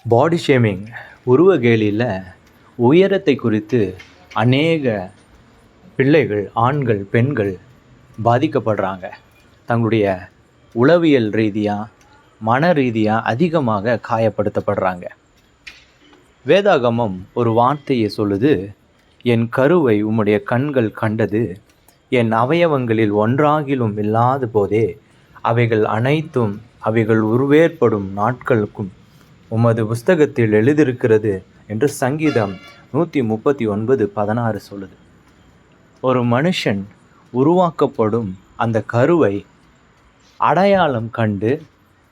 Body shaming உருவகேலியில் உயரத்தை குறித்து அநேக பிள்ளைகள், ஆண்கள், பெண்கள் பாதிக்கப்படுறாங்க. தங்களுடைய உளவியல் ரீதியாக, மன ரீதியாக அதிகமாக காயப்படுத்தப்படுறாங்க. வேதாகமம் ஒரு வார்த்தையை சொல்லுது, என் கருவை உம்முடைய கண்கள் கண்டது, என் அவயவங்களில் ஒன்றாகிலும் இல்லாத போதே அவைகள் அனைத்தும் அவைகள் உருவேற்படும் நாட்களுக்கும் உமது புஸ்தகத்தில் எழுதியிருக்கிறது என்று சங்கீதம் 139:16 சொல்லுது. ஒரு மனுஷன் உருவாக்கப்படும் அந்த கருவை அடையாளம் கண்டு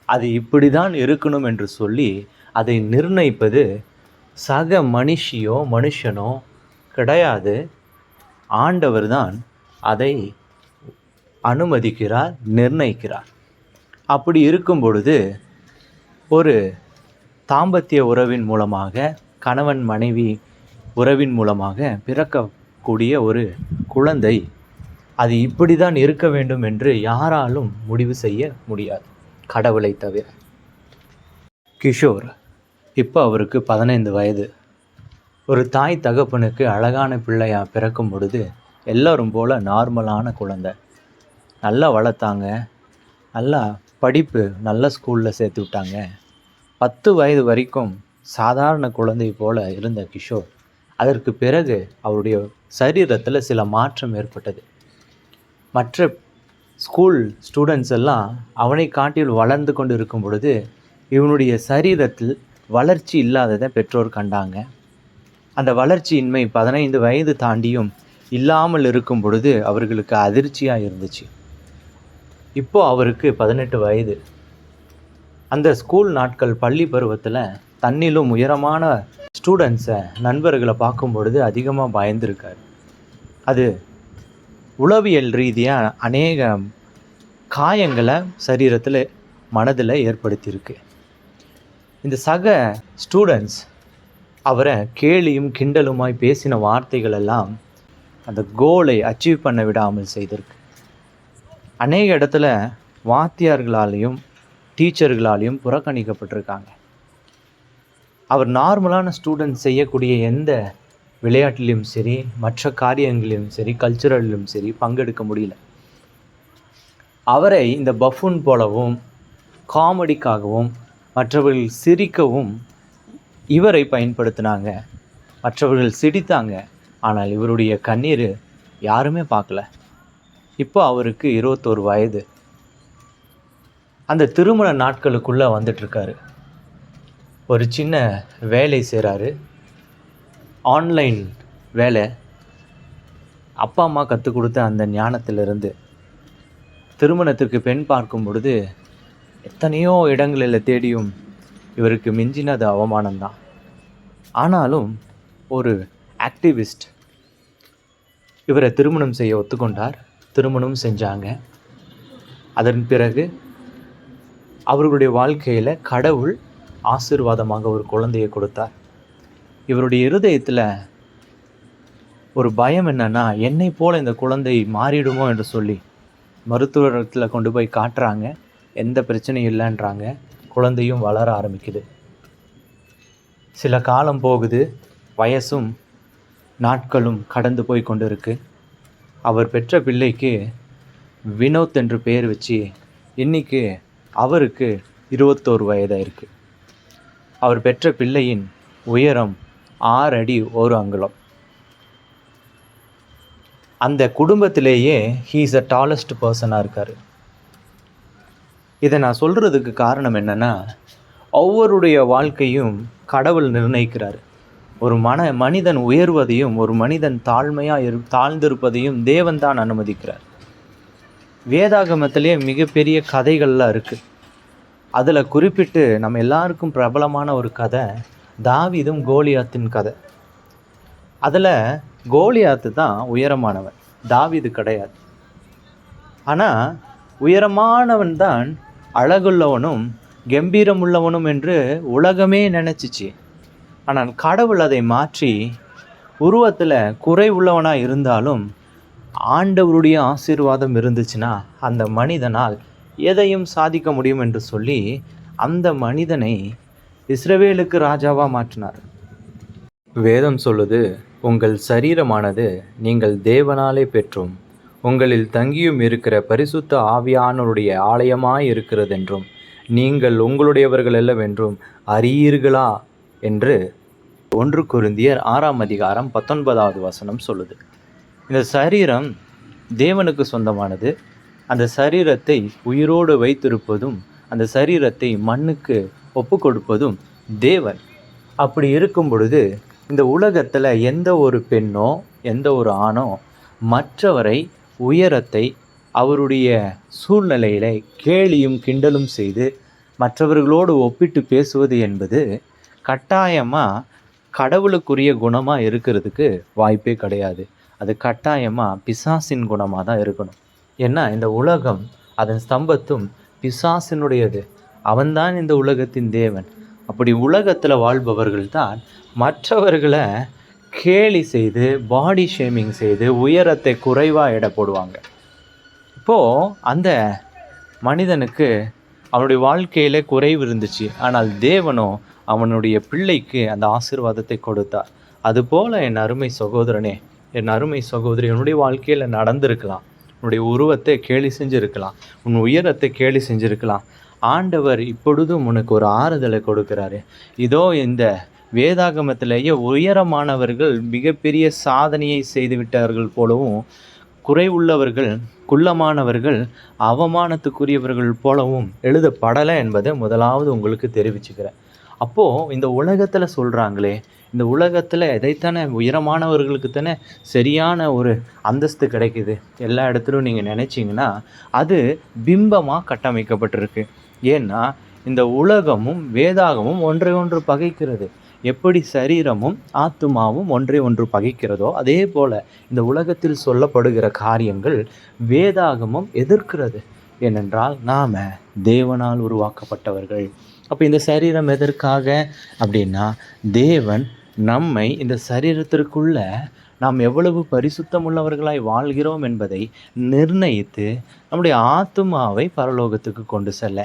அது இப்படி தான் இருக்கணும் என்று சொல்லி அதை நிர்ணயிப்பது சக மனுஷனோ கிடையாது. ஆண்டவர் தான் அதை அனுமதிக்கிறார், நிர்ணயிக்கிறார். அப்படி இருக்கும் பொழுது ஒரு தாம்பத்திய உறவின் மூலமாக, கணவன் மனைவி உறவின் மூலமாக பிறக்கக்கூடிய ஒரு குழந்தை அது இப்படி தான் இருக்க வேண்டும் என்று யாராலும் முடிவு செய்ய முடியாது, கடவுளை தவிர. கிஷோர் இப்போ அவருக்கு 15 வயது. ஒரு தாய் தகப்பனுக்கு அழகான பிள்ளையாக பிறக்கும் பொழுது எல்லோரும் போல் நார்மலான குழந்தை, நல்லா வளர்த்தாங்க, நல்லா படிப்பு, நல்ல ஸ்கூலில் சேர்த்து விட்டாங்க. 10 வயது வரைக்கும் சாதாரண குழந்தை போல் இருந்த கிஷோர், அதற்கு பிறகு அவருடைய சரீரத்தில் சில மாற்றம் ஏற்பட்டது. மற்ற ஸ்கூல் ஸ்டூடெண்ட்ஸ் எல்லாம் அவனை காட்டில் வளர்ந்து கொண்டு இருக்கும் பொழுது இவனுடைய சரீரத்தில் வளர்ச்சி இல்லாததை பெற்றோர் கண்டாங்க. அந்த வளர்ச்சியின்மை 15 வயது தாண்டியும் இல்லாமல் இருக்கும் பொழுது அவர்களுக்கு அதிர்ச்சியாக இருந்துச்சு. இப்போது அவருக்கு 18 வயது. அந்த ஸ்கூல் நாட்கள், பள்ளி பருவத்தில் தன்னிலும் உயரமான ஸ்டூடெண்ட்ஸை, நண்பர்களை பார்க்கும் பொழுது அதிகமாக பயந்துருக்கார். அது உளவியல் ரீதியாக அநேக காயங்களை சரீரத்தில், மனதில் ஏற்படுத்தியிருக்கு. இந்த சக ஸ்டூடெண்ட்ஸ் அவரை கேலியும் கிண்டலுமாய் பேசின வார்த்தைகள் எல்லாம் அந்த கோலை அச்சீவ் பண்ண விடாமல் செய்திருக்கு. அநேக இடத்துல வாத்தியார்களாலேயும் டீச்சர்களாலேயும் புறக்கணிக்கப்பட்டிருக்காங்க. அவர் நார்மலான ஸ்டூடெண்ட் செய்யக்கூடிய எந்த விளையாட்டிலையும் சரி, மற்ற காரியங்களிலும் சரி, கல்ச்சுரலிலும் சரி பங்கெடுக்க முடியல. அவரை இந்த பஃபூன் போலவும், காமெடிக்காகவும், மற்றவர்கள் சிரிக்கவும் இவரை பயன்படுத்தினாங்க. மற்றவர்கள் சிரித்தாங்க, ஆனால் இவருடைய கண்ணீர் யாருமே பார்க்கல. இப்போ அவருக்கு 21 வயது. அந்த திருமண நாட்களுக்குள்ளே வந்துட்டுருக்காரு. ஒரு சின்ன வேலை செய்கிறாரு, ஆன்லைன் வேலை. அப்பா அம்மா கற்றுக் கொடுத்த அந்த ஞானத்திலிருந்து திருமணத்திற்கு பெண் பார்க்கும் பொழுது எத்தனையோ இடங்களில் தேடியும் இவருக்கு மிஞ்சினது அவமானம்தான். ஆனாலும் ஒரு ஆக்டிவிஸ்ட் இவரை திருமணம் செய்ய ஒத்துக்கொண்டார். திருமணம் செஞ்சாங்க. அதன் பிறகு அவர்களுடைய வாழ்க்கையில் கடவுள் ஆசீர்வாதமாக ஒரு குழந்தையை கொடுத்தார். இவருடைய இருதயத்தில் ஒரு பயம் என்னன்னா, என்னை போல இந்த குழந்தை மாறிடுமோ என்று சொல்லி மருத்துவத்தில் கொண்டு போய் காட்டுறாங்க. எந்த பிரச்சனையும் இல்லைன்றாங்க. குழந்தையும் வளர ஆரம்பிக்குது. சில காலம் போகுது, வயசும் நாட்களும் கடந்து போய் கொண்டு இருக்கு. அவர் பெற்ற பிள்ளைக்கு வினோத் என்று பெயர் வச்சு இன்னைக்கு அவருக்கு 21 வயதாக இருக்குது. அவர் பெற்ற பிள்ளையின் உயரம் 6 அடி 1 அங்குலம். அந்த குடும்பத்திலேயே ஹீ இஸ் த டாலஸ்ட் பர்சனாக இருக்கார். இதை நான் சொல்கிறதுக்கு காரணம் என்னென்னா, ஒவ்வொருடைய வாழ்க்கையும் கடவுள் நிர்ணயிக்கிறார். ஒரு மனிதன் உயர்வதையும் ஒரு மனிதன் தாழ்ந்திருப்பதையும் தேவன் தான் அனுமதிக்கிறார். வேதாகமத்திலே மிகப்பெரிய கதைகள்லாம் இருக்குது. அதில் குறிப்பிட்டு நம்ம எல்லாருக்கும் பிரபலமான ஒரு கதை தாவீதும் கோலியாத்தின் கதை. அதில் கோலியாத்து தான் உயரமானவன், தாவீது கிடையாது. ஆனால் உயரமானவன் தான் அழகுள்ளவனும் கம்பீரமுள்ளவனும் என்று உலகமே நினச்சிச்சு. ஆனால் கடவுள் அதை மாற்றி உருவத்தில் குறை உள்ளவனாக இருந்தாலும் ஆண்டவருடைய ஆசீர்வாதம் இருந்துச்சுன்னா அந்த மனிதனால் எதையும் சாதிக்க முடியும் என்று சொல்லி அந்த மனிதனை இஸ்ரவேலுக்கு ராஜாவாக மாற்றினார். வேதம் சொல்லுது, உங்கள் சரீரமானது நீங்கள் தேவனாலே பெற்றும் உங்களில் தங்கியும் இருக்கிற பரிசுத்த ஆவியானவருடைய ஆலயமாய் இருக்கிறதென்றும் நீங்கள் உங்களுடையவர்கள் அல்லவென்றும் அறியீர்களா என்று 1 கொரிந்தியர் 6ஆம் அதிகாரம் 19வது வசனம் சொல்லுது. இந்த சரீரம் தேவனுக்கு சொந்தமானது. அந்த சரீரத்தை உயிரோடு வைத்திருப்பதும் அந்த சரீரத்தை மண்ணுக்கு ஒப்பு கொடுப்பதும் தேவன். அப்படி இருக்கும் பொழுது இந்த உலகத்தில் எந்த ஒரு பெண்ணோ எந்த ஒரு ஆணோ மற்றவரை உயரத்தை அவருடைய சூழ்நிலையில கேலியும் கிண்டலும் செய்து மற்றவர்களோடு ஒப்பிட்டு பேசுவது என்பது கட்டாயமாக கடவுளுக்குரிய குணமாக இருக்கிறதுக்கு வாய்ப்பே கிடையாது. அது கட்டாயமாக பிசாசின் குணமாக தான் இருக்கணும். ஏன்னா இந்த உலகம் அதன் ஸ்தம்பத்தும் பிசாசினுடையது. அவன்தான் இந்த உலகத்தின் தேவன். அப்படி உலகத்தில் வாழ்பவர்கள் தான் மற்றவர்களை கேலி செய்து பாடி ஷேமிங் செய்து உயரத்தை குறைவாக எடை போடுவாங்க. இப்போது அந்த மனிதனுக்கு அவனுடைய வாழ்க்கையில் குறைவு இருந்துச்சு, ஆனால் தேவனோ அவனுடைய பிள்ளைக்கு அந்த ஆசீர்வாதத்தை கொடுத்தார். அதுபோல் என் அருமை சகோதரனே, என் அருமை சகோதரி, என்னுடைய வாழ்க்கையில் நடந்திருக்கலாம். உன்னுடைய உருவத்தை கேலி செஞ்சுருக்கலாம், உன் உயரத்தை கேலி செஞ்சுருக்கலாம். ஆண்டவர் இப்பொழுதும் உனக்கு ஒரு ஆறுதலை கொடுக்கிறாரு. இதோ இந்த வேதாகமத்திலேயே உயரமானவர்கள் மிகப்பெரிய சாதனையை செய்து விட்டார்கள் போலவும், குறைவுள்ளவர்கள் குள்ளமானவர்கள் அவமானத்துக்குரியவர்கள் போலவும் எழுதப்படலை என்பதை முதலாவது உங்களுக்கு தெரிவிச்சுக்கிறேன். அப்போது இந்த உலகத்தில் சொல்கிறாங்களே, இந்த உலகத்தில் எதைத்தானே உயரமானவர்களுக்கு தானே சரியான ஒரு அந்தஸ்து கிடைக்குது எல்லா இடத்துலையும் நீங்கள் நினச்சிங்கன்னா அது பிம்பமாக கட்டமைக்கப்பட்டிருக்கு. ஏன்னா இந்த உலகமும் வேதாகமும் ஒன்றை ஒன்று பகைக்கிறது. எப்படி சரீரமும் ஆத்துமாவும் ஒன்றை ஒன்று பகைக்கிறதோ அதே போல் இந்த உலகத்தில் சொல்லப்படுகிற காரியங்கள் வேதாகமும் எதிர்க்கிறது. ஏனென்றால் நாம் தேவனால் உருவாக்கப்பட்டவர்கள். அப்போ இந்த சரீரம் எதற்காக அப்படின்னா, தேவன் நம்மை இந்த சரீரத்திற்குள்ள நாம் எவ்வளவு பரிசுத்தம் உள்ளவர்களாய் வாழ்கிறோம் என்பதை நிர்ணயித்து நம்முடைய ஆத்துமாவை பரலோகத்துக்கு கொண்டு செல்ல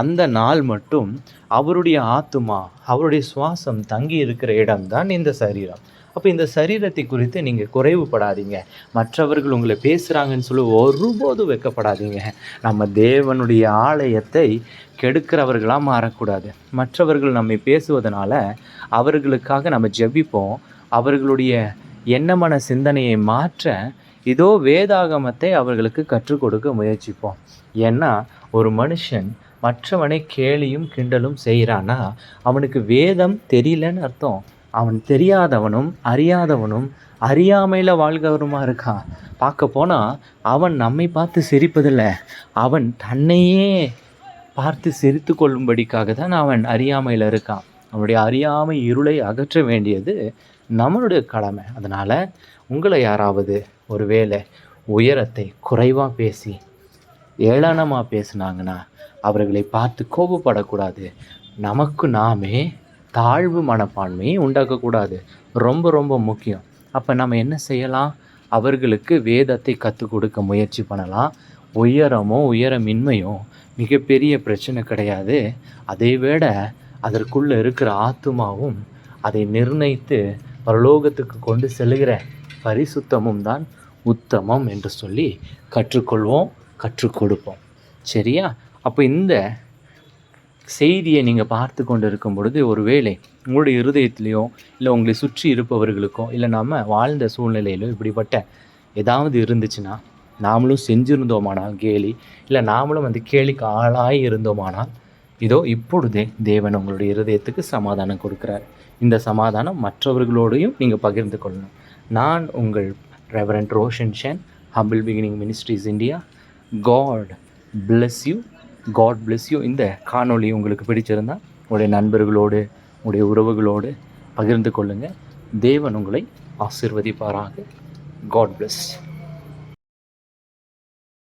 அந்த நாள் மட்டும் அவருடைய ஆத்துமா, அவருடைய சுவாசம் தங்கி இருக்கிற இடம்தான் இந்த சரீரம். அப்போ இந்த சரீரத்தை குறித்து நீங்கள் குறைவுபடாதீங்க. மற்றவர்கள் உங்களை பேசுகிறாங்கன்னு சொல்லி ஒருபோதும் வெட்கப்படாதீங்க. நம்ம தேவனுடைய ஆலயத்தை கெடுக்கிறவர்களாக மாறக்கூடாது. மற்றவர்கள் நம்மை பேசுவதனால அவர்களுக்காக நம்ம ஜெபிப்போம். அவர்களுடைய எண்ணமான சிந்தனையை மாற்ற இதோ வேதாகமத்தை அவர்களுக்கு கற்றுக் கொடுக்க முயற்சிப்போம். ஏன்னா ஒரு மனுஷன் மற்றவனை கேலியும் கிண்டலும் செய்கிறான்னா அவனுக்கு வேதம் தெரியலன்னு அர்த்தம். அவன் தெரியாதவனும் அறியாதவனும் அறியாமையில் வாழ்கிறவருமா இருக்கான். பார்க்க போனால் அவன் நம்மை பார்த்து சிரிப்பதில்லை, அவன் தன்னையே பார்த்து சிரித்து கொள்ளும்படிக்காக தான் அவன் அறியாமையில் இருக்கான். அவனுடைய அறியாமை இருளை அகற்ற வேண்டியது நம்மளுடைய கடமை. அதனால் உங்களை யாராவது ஒருவேளை உயரத்தை குறைவாக பேசி ஏளனமாக பேசுனாங்கன்னா அவர்களை பார்த்து கோபப்படக்கூடாது. நமக்கு நாமே தாழ்வு மனப்பான்மையை உண்டாக்கக்கூடாது. ரொம்ப ரொம்ப முக்கியம். அப்போ நம்ம என்ன செய்யலாம்? அவர்களுக்கு வேதத்தை கற்றுக் கொடுக்க முயற்சி பண்ணலாம். உயரமோ உயரமின்மையோ மிகப்பெரிய பிரச்சனை கிடையாது. அதை விட அதற்குள்ளே இருக்கிற ஆத்துமாவும் அதை நிர்ணயித்து பரலோகத்துக்கு கொண்டு செல்கிற பரிசுத்தமும் தான் உத்தமம் என்று சொல்லி கற்றுக்கொள்வோம், கற்றுக் கொடுப்போம். சரியா? அப்போ இந்த செய்தியை நீங்கள் பார்த்து கொண்டு இருக்கும் பொழுது ஒருவேளை உங்களுடைய இருதயத்திலையோ இல்லை உங்களை சுற்றி இருப்பவர்களுக்கோ இல்லை நம்ம வாழ்ந்த சூழ்நிலையிலோ இப்படிப்பட்ட ஏதாவது இருந்துச்சுன்னா, நாமளும் செஞ்சுருந்தோமானால் கேலி, இல்லை நாமளும் அந்த கேலிக்கு ஆளாய் இருந்தோமானால், இதோ இப்பொழுதே தேவன் உங்களுடைய இருதயத்துக்கு சமாதானம் கொடுக்குறார். இந்த சமாதானம் மற்றவர்களோடையும் நீங்கள் பகிர்ந்து கொள்ளணும். நான் உங்கள் reverend Roshan Shen, humble beginning ministries India. God bless you, God bless you. இந்த காணொளி உங்களுக்கு பிடிச்சிருந்தால் உங்களுடைய நண்பர்களோடு உங்களுடைய உறவுகளோடு பகிர்ந்து கொள்ளுங்கள். தேவன் உங்களை ஆசீர்வதிப்பாராக. God plus.